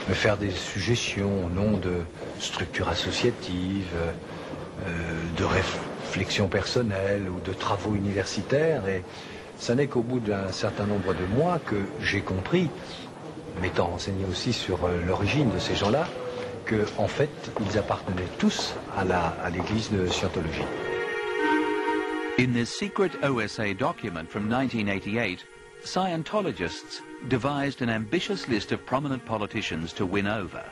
me faire des suggestions au nom de structures associatives, de réflexions personnelles ou de travaux universitaires. Et ça n'est qu'au bout d'un certain nombre de mois que j'ai compris, m'étant renseigné aussi sur l'origine de ces gens-là, qu'en fait, ils appartenaient tous à l'église de Scientologie. In this secret OSA document from 1988, Scientologists devised an ambitious list of prominent politicians to win over.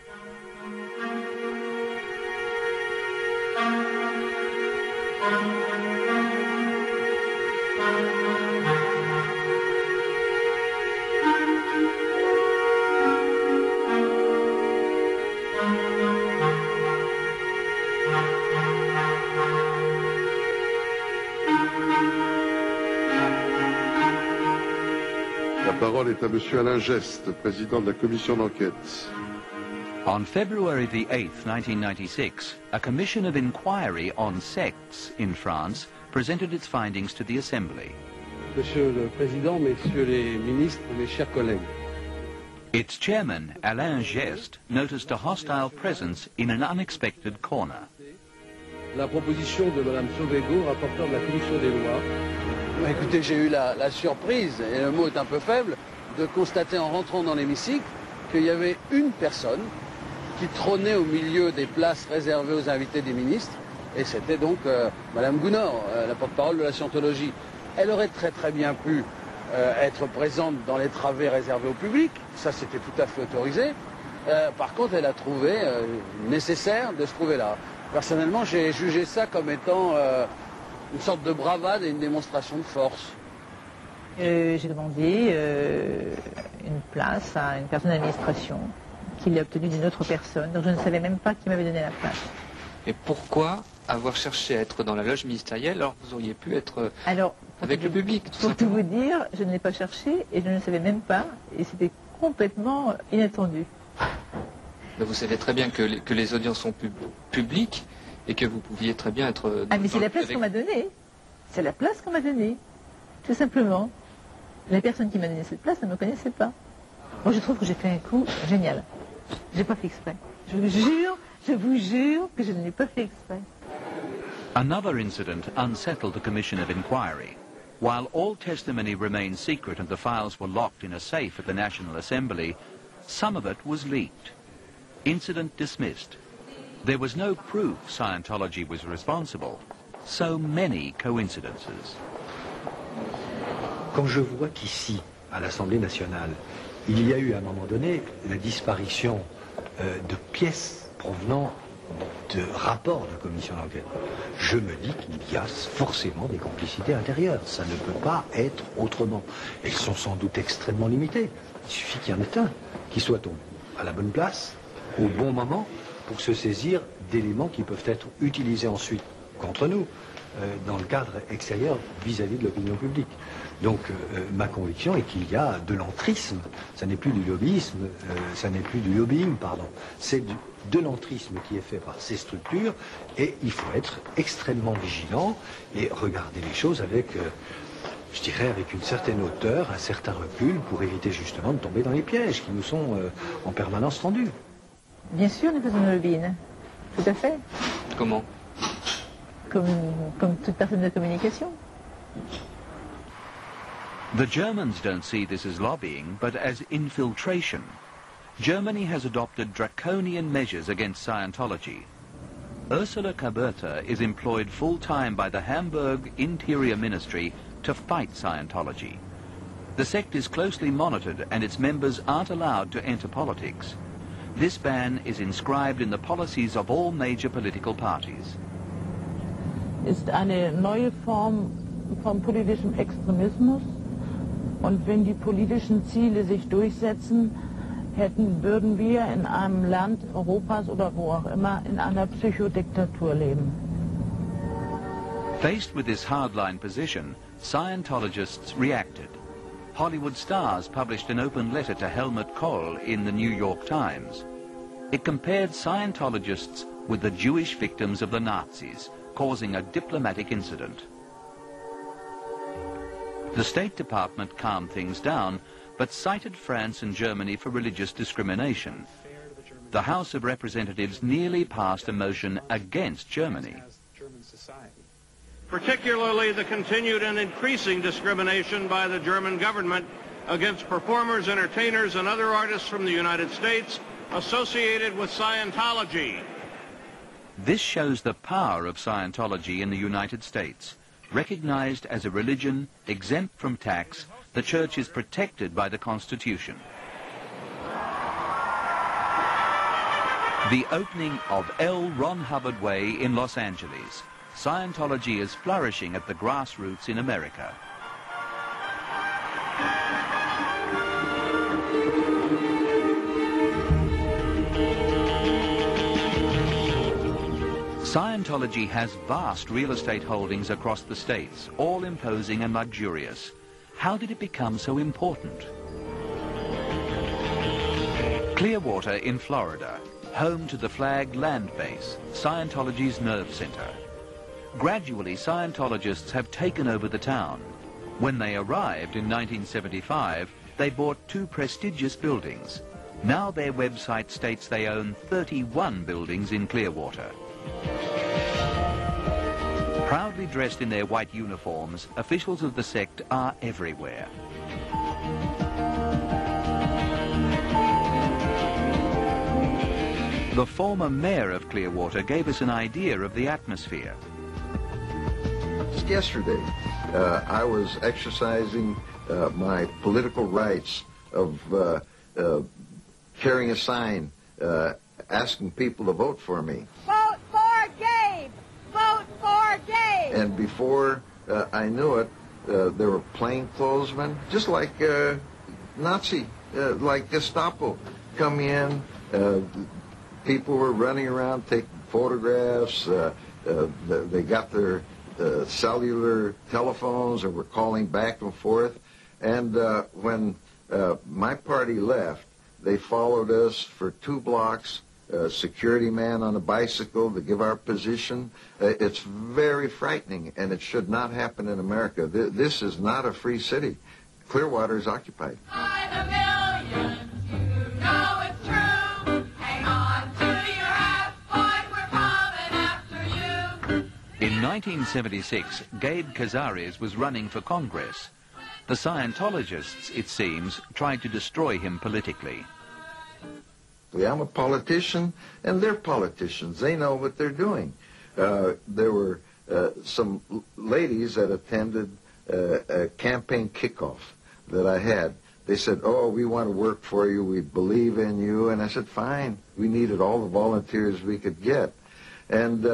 La parole est à Monsieur Alain Geste, président de la commission d'enquête. On February the 8th, 1996, a commission of inquiry on sects in France presented its findings to the Assembly. Monsieur le Président, Messieurs les ministres, mes chers collègues. Its chairman, Alain Geste, noticed a hostile presence in an unexpected corner. La proposition de Madame Sauvégo, rapporteure de la commission des lois. Écoutez, j'ai eu la surprise, et le mot est un peu faible, de constater en rentrant dans l'hémicycle qu'il y avait une personne qui trônait au milieu des places réservées aux invités des ministres, et c'était donc Madame Gounod, la porte-parole de la Scientologie. Elle aurait très bien pu être présente dans les travées réservés au public, ça c'était tout à fait autorisé. Par contre, elle a trouvé nécessaire de se trouver là. Personnellement, j'ai jugé ça comme étant une sorte de bravade et une démonstration de force. J'ai demandé une place à une personne d'administration qu'il a obtenue d'une autre personne, donc je ne savais même pas qui m'avait donné la place. Et pourquoi avoir cherché à être dans la loge ministérielle alors que vous auriez pu être avec le public Pour tout vous dire, je ne l'ai pas cherché et je ne le savais même pas, et c'était complètement inattendu. Mais vous savez très bien que les audiences sont publiques et que vous pouviez très bien être... Ah mais c'est la place qu'on m'a donnée. C'est la place qu'on m'a donnée. Tout simplement. La personne qui m'a donné cette place ne me connaissait pas. Moi je trouve que j'ai fait un coup génial. J'ai pas fait exprès. Je vous jure que je ne l'ai pas fait exprès. Another incident unsettled the Commission of Inquiry. While all testimony remained secret and the files were locked in a safe at the National Assembly, some of it was leaked. Incident dismissed. There was no proof Scientology was responsible. So many coincidences. Quand je vois qu'ici, à l'Assemblée nationale, il y a eu à un moment donné la disparition de pièces provenant de rapports de commission d'enquête, je me dis qu'il y a forcément des complicités intérieures. Ça ne peut pas être autrement. Elles sont sans doute extrêmement limitées. Il suffit qu'il y en ait un qui soit à la bonne place, au bon moment, pour se saisir d'éléments qui peuvent être utilisés ensuite contre nous, dans le cadre extérieur vis-à-vis de l'opinion publique. Donc ma conviction est qu'il y a de l'entrisme, ça n'est plus du lobbyisme, ça n'est plus du lobbying, pardon, c'est de l'entrisme qui est fait par ces structures, et il faut être extrêmement vigilant et regarder les choses avec, je dirais, avec une certaine hauteur, un certain recul, pour éviter justement de tomber dans les pièges qui nous sont en permanence tendus. Bien sûr, nous faisons le lobbying, tout à fait. Comment? Comme toute personne de communication. The Germans don't see this as lobbying, but as infiltration. Germany has adopted draconian measures against Scientology. Ursula Kaberta is employed full-time by the Hamburg Interior Ministry to fight Scientology. The sect is closely monitored and its members aren't allowed to enter politics. This ban is inscribed in the policies of all major political parties. Ist eine neue Form von politischem Extremismus, und wenn die politischen Ziele sich durchsetzen, würden wir in einem Land Europas oder wo auch immer in einer Psychodiktatur leben. Faced with this hardline position, Scientologists reacted. Hollywood stars published an open letter to Helmut Kohl in the New York Times. It compared Scientologists with the Jewish victims of the Nazis, causing a diplomatic incident. The State Department calmed things down, but cited France and Germany for religious discrimination. the House of Representatives nearly passed a motion against Germany. Particularly the continued and increasing discrimination by the German government against performers, entertainers, and other artists from the United States associated with Scientology. This shows the power of Scientology in the United States. Recognized as a religion, exempt from tax, the church is protected by the Constitution. The opening of L. Ron Hubbard Way in Los Angeles. Scientology is flourishing at the grassroots in America. Scientology has vast real estate holdings across the states, all imposing and luxurious. How did it become so important? Clearwater in Florida, home to the Flag Land Base, Scientology's nerve center. Gradually, Scientologists have taken over the town. When they arrived in 1975, they bought 2 prestigious buildings. Now their website states they own 31 buildings in Clearwater. Proudly dressed in their white uniforms, officials of the sect are everywhere. The former mayor of Clearwater gave us an idea of the atmosphere. Just yesterday, I was exercising my political rights of carrying a sign asking people to vote for me. Vote for Gabe! Vote for Gabe! And before I knew it, there were plainclothesmen, just like Nazi, like Gestapo, come in. People were running around taking photographs. They got their cellular telephones and were calling back and forth. And when my party left, they followed us for 2 blocks, a security man on a bicycle to give our position. It's very frightening, and it should not happen in America. This is not a free city. Clearwater is occupied. By the millions, you know it's true. Hang on to your hat, boy, we're coming after you. In 1976, Gabe Cazares was running for Congress. The Scientologists, it seems, tried to destroy him politically. I'm a politician, and they're politicians. They know what they're doing. There were some ladies that attended a campaign kickoff that I had. They said, "Oh, we want to work for you. We believe in you." And I said, "Fine." We needed all the volunteers we could get. And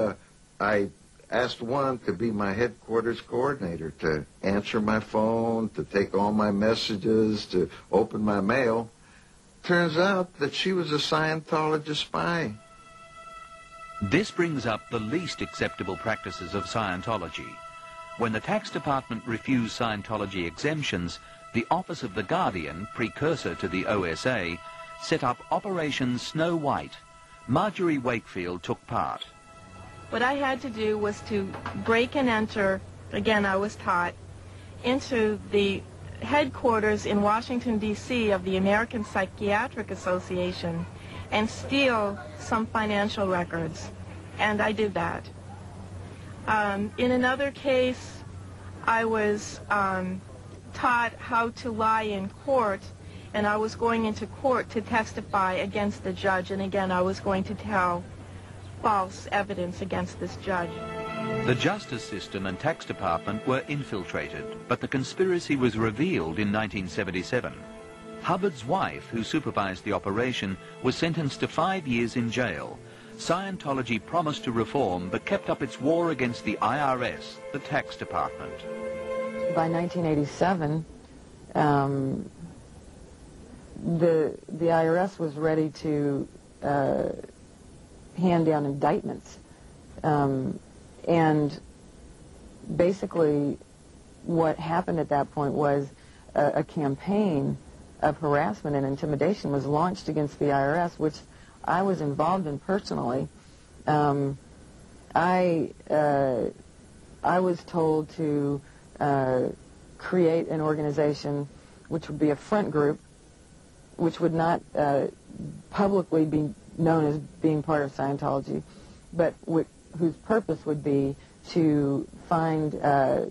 I asked one to be my headquarters coordinator, to answer my phone, to take all my messages, to open my mail. Turns out that she was a Scientologist spy. This brings up the least acceptable practices of Scientology. When the tax department refused Scientology exemptions, the Office of the Guardian, precursor to the OSA, set up Operation Snow White. Marjorie Wakefield took part. What I had to do was to break and enter, again I was taught, into the headquarters in Washington, D.C. of the American Psychiatric Association and steal some financial records. And I did that. In another case, I was taught how to lie in court, and I was going into court to testify against the judge, and again I was going to tell false evidence against this judge. The justice system and tax department were infiltrated, but the conspiracy was revealed in 1977. Hubbard's wife, who supervised the operation, was sentenced to 5 years in jail. Scientology promised to reform, but kept up its war against the IRS, the tax department. By 1987, the IRS was ready to hand down indictments. And basically what happened at that point was a campaign of harassment and intimidation was launched against the IRS, which I was involved in personally. I was told to create an organization which would be a front group, which would not publicly be known as being part of Scientology, but whose purpose would be to find